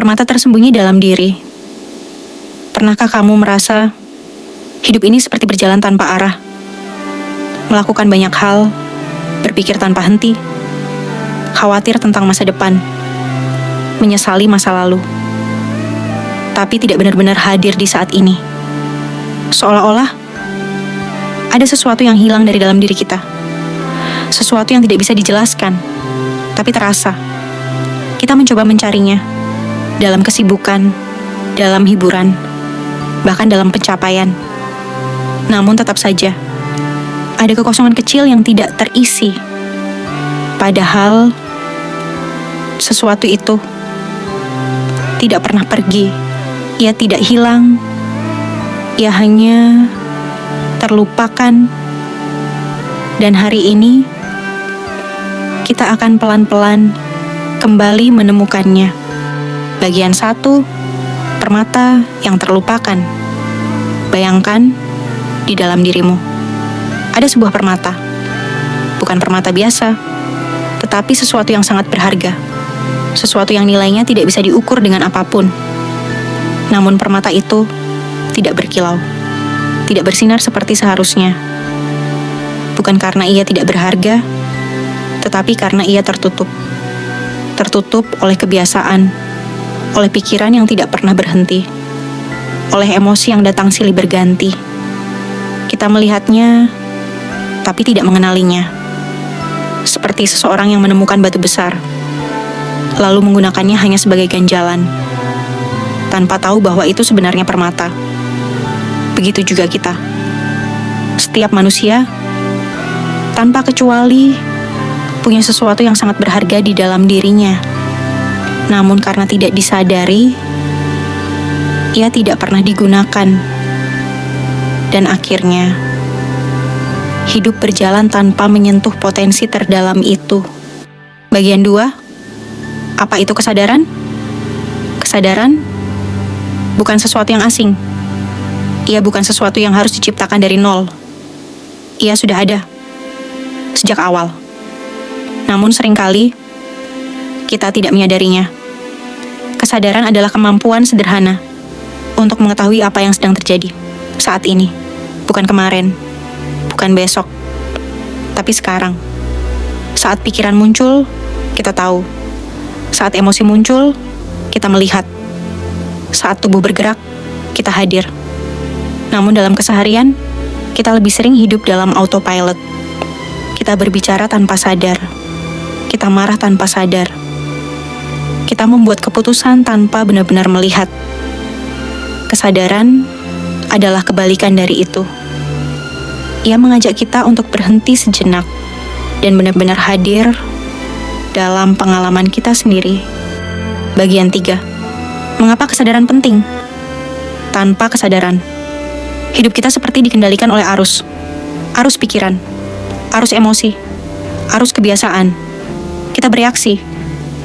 Permata tersembunyi dalam diri. Pernahkah kamu merasa hidup ini seperti berjalan tanpa arah? Melakukan banyak hal, berpikir tanpa henti, khawatir tentang masa depan, menyesali masa lalu, tapi tidak benar-benar hadir di saat ini. Seolah-olah ada sesuatu yang hilang dari dalam diri kita. Sesuatu yang tidak bisa dijelaskan, tapi terasa. Kita mencoba mencarinya dalam kesibukan, dalam hiburan, bahkan dalam pencapaian. Namun tetap saja, ada kekosongan kecil yang tidak terisi. Padahal, sesuatu itu tidak pernah pergi. Ia tidak hilang. Ia hanya terlupakan. Dan hari ini, kita akan pelan-pelan kembali menemukannya. Bagian 1, permata yang terlupakan. Bayangkan di dalam dirimu ada sebuah permata. Bukan permata biasa, tetapi sesuatu yang sangat berharga. Sesuatu yang nilainya tidak bisa diukur dengan apapun. Namun permata itu tidak berkilau, tidak bersinar seperti seharusnya. Bukan karena ia tidak berharga, tetapi karena ia tertutup. Tertutup oleh kebiasaan, oleh pikiran yang tidak pernah berhenti, oleh emosi yang datang silih berganti. Kita melihatnya, tapi tidak mengenalinya. Seperti seseorang yang menemukan batu besar, lalu menggunakannya hanya sebagai ganjalan, tanpa tahu bahwa itu sebenarnya permata. Begitu juga kita. Setiap manusia, tanpa kecuali, punya sesuatu yang sangat berharga di dalam dirinya. Namun karena tidak disadari, ia tidak pernah digunakan. Dan akhirnya, hidup berjalan tanpa menyentuh potensi terdalam itu. Bagian 2, apa itu kesadaran? Kesadaran bukan sesuatu yang asing. Ia bukan sesuatu yang harus diciptakan dari nol. Ia sudah ada sejak awal. Namun seringkali kita tidak menyadarinya. Kesadaran adalah kemampuan sederhana untuk mengetahui apa yang sedang terjadi saat ini, bukan kemarin, bukan besok, tapi sekarang. Saat pikiran muncul, kita tahu. Saat emosi muncul, kita melihat. Saat tubuh bergerak, kita hadir. Namun dalam keseharian, kita lebih sering hidup dalam autopilot. Kita berbicara tanpa sadar. Kita marah tanpa sadar. Kita membuat keputusan tanpa benar-benar melihat. Kesadaran adalah kebalikan dari itu. Ia mengajak kita untuk berhenti sejenak dan benar-benar hadir dalam pengalaman kita sendiri. Bagian 3. Mengapa kesadaran penting? Tanpa kesadaran, hidup kita seperti dikendalikan oleh arus. Arus pikiran, arus emosi, arus kebiasaan. Kita bereaksi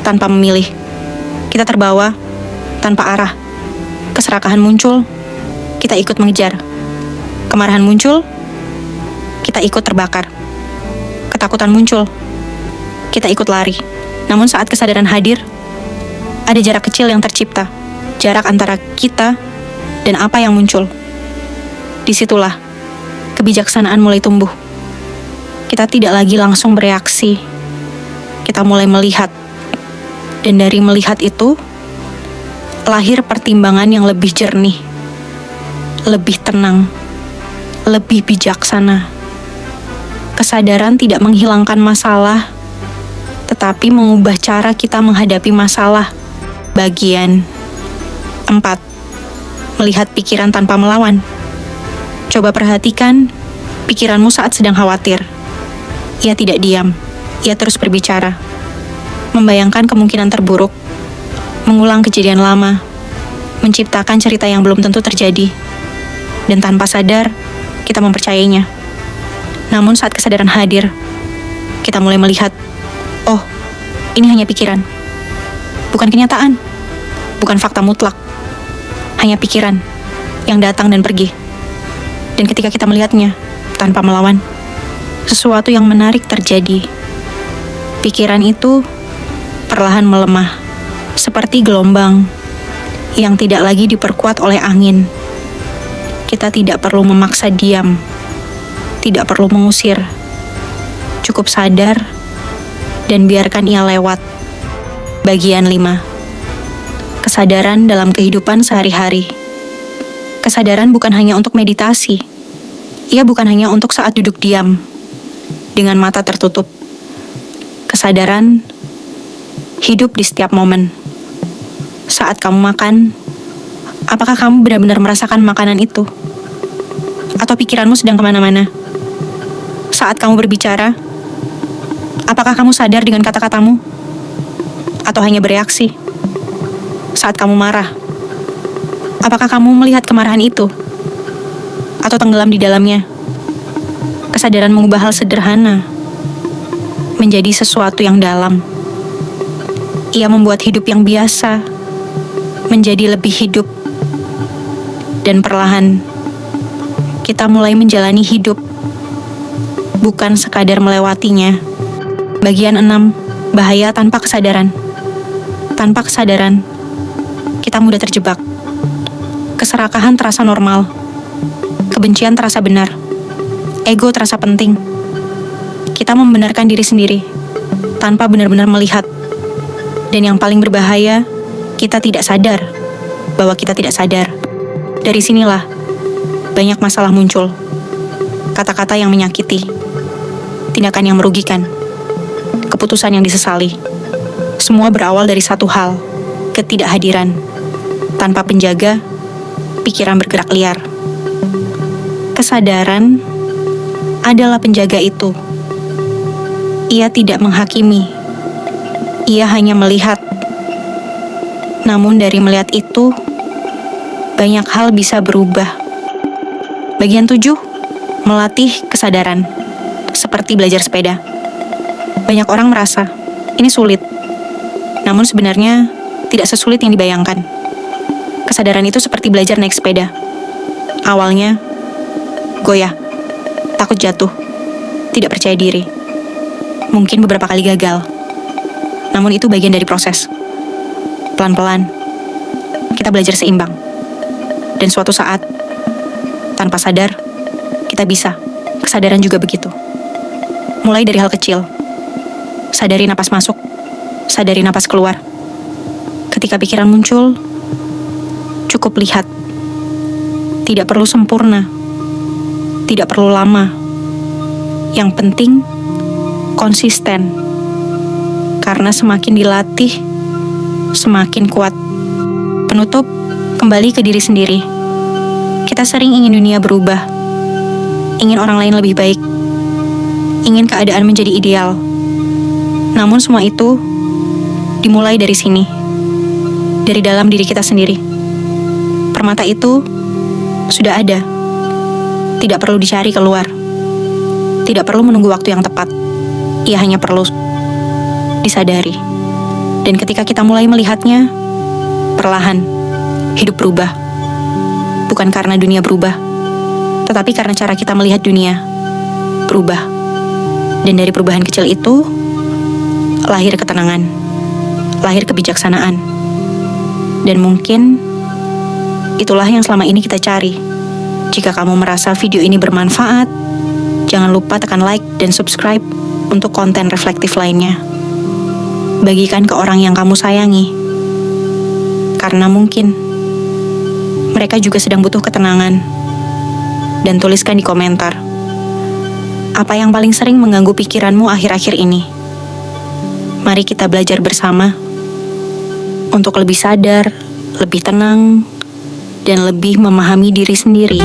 tanpa memilih. Kita terbawa tanpa arah. Keserakahan muncul, kita ikut mengejar. Kemarahan muncul, kita ikut terbakar. Ketakutan muncul, kita ikut lari. Namun saat kesadaran hadir, ada jarak kecil yang tercipta. Jarak antara kita dan apa yang muncul. Disitulah kebijaksanaan mulai tumbuh. Kita tidak lagi langsung bereaksi. Kita mulai melihat. Dan dari melihat itu, lahir pertimbangan yang lebih jernih, lebih tenang, lebih bijaksana. Kesadaran tidak menghilangkan masalah, tetapi mengubah cara kita menghadapi masalah. Bagian 4. Melihat pikiran tanpa melawan. Coba perhatikan pikiranmu saat sedang khawatir. Ia tidak diam, ia terus berbicara. Membayangkan kemungkinan terburuk, mengulang kejadian lama, menciptakan cerita yang belum tentu terjadi, dan tanpa sadar, kita mempercayainya. Namun saat kesadaran hadir, kita mulai melihat, oh, ini hanya pikiran. Bukan kenyataan, bukan fakta mutlak. Hanya pikiran yang datang dan pergi. Dan ketika kita melihatnya, tanpa melawan, sesuatu yang menarik terjadi. Pikiran itu perlahan melemah, seperti gelombang yang tidak lagi diperkuat oleh angin. Kita tidak perlu memaksa diam, tidak perlu mengusir. Cukup sadar dan biarkan ia lewat. Bagian 5. Kesadaran dalam kehidupan sehari-hari. Kesadaran bukan hanya untuk meditasi. Ia bukan hanya untuk saat duduk diam, dengan mata tertutup. Kesadaran hidup di setiap momen. Saat kamu makan, apakah kamu benar-benar merasakan makanan itu? Atau pikiranmu sedang kemana-mana? Saat kamu berbicara, apakah kamu sadar dengan kata-katamu? Atau hanya bereaksi? Saat kamu marah, apakah kamu melihat kemarahan itu? Atau tenggelam di dalamnya? Kesadaran mengubah hal sederhana menjadi sesuatu yang dalam. Ia membuat hidup yang biasa menjadi lebih hidup. Dan perlahan, kita mulai menjalani hidup, bukan sekadar melewatinya. Bagian 6. Bahaya tanpa kesadaran. Tanpa kesadaran, kita mudah terjebak. Keserakahan terasa normal. Kebencian terasa benar. Ego terasa penting. Kita membenarkan diri sendiri, tanpa benar-benar melihat. Dan yang paling berbahaya, kita tidak sadar bahwa kita tidak sadar. Dari sinilah banyak masalah muncul. Kata-kata yang menyakiti, tindakan yang merugikan, keputusan yang disesali. Semua berawal dari satu hal, ketidakhadiran. Tanpa penjaga, pikiran bergerak liar. Kesadaran adalah penjaga itu. Ia tidak menghakimi. Ia hanya melihat. Namun dari melihat itu, banyak hal bisa berubah. Bagian 7. Melatih kesadaran. Seperti belajar sepeda. Banyak orang merasa, ini sulit. Namun sebenarnya, tidak sesulit yang dibayangkan. Kesadaran itu seperti belajar naik sepeda. Awalnya, goyah, takut jatuh, tidak percaya diri. Mungkin beberapa kali gagal. Namun itu bagian dari proses. Pelan-pelan, kita belajar seimbang. Dan suatu saat, tanpa sadar, kita bisa. Kesadaran juga begitu. Mulai dari hal kecil. Sadari napas masuk, sadari napas keluar. Ketika pikiran muncul, cukup lihat. Tidak perlu sempurna. Tidak perlu lama. Yang penting, konsisten. Karena semakin dilatih, semakin kuat. Penutup, kembali ke diri sendiri. Kita sering ingin dunia berubah. Ingin orang lain lebih baik. Ingin keadaan menjadi ideal. Namun semua itu dimulai dari sini. Dari dalam diri kita sendiri. Permata itu sudah ada. Tidak perlu dicari keluar. Tidak perlu menunggu waktu yang tepat. Ia hanya perlu disadari. Dan ketika kita mulai melihatnya, perlahan, hidup berubah. Bukan karena dunia berubah, tetapi karena cara kita melihat dunia berubah. Dan dari perubahan kecil itu, lahir ketenangan, lahir kebijaksanaan. Dan mungkin, itulah yang selama ini kita cari. Jika kamu merasa video ini bermanfaat, jangan lupa tekan like dan subscribe untuk konten reflektif lainnya. Bagikan ke orang yang kamu sayangi. Karena mungkin mereka juga sedang butuh ketenangan. Dan tuliskan di komentar, apa yang paling sering mengganggu pikiranmu akhir-akhir ini? Mari kita belajar bersama untuk lebih sadar, lebih tenang, dan lebih memahami diri sendiri.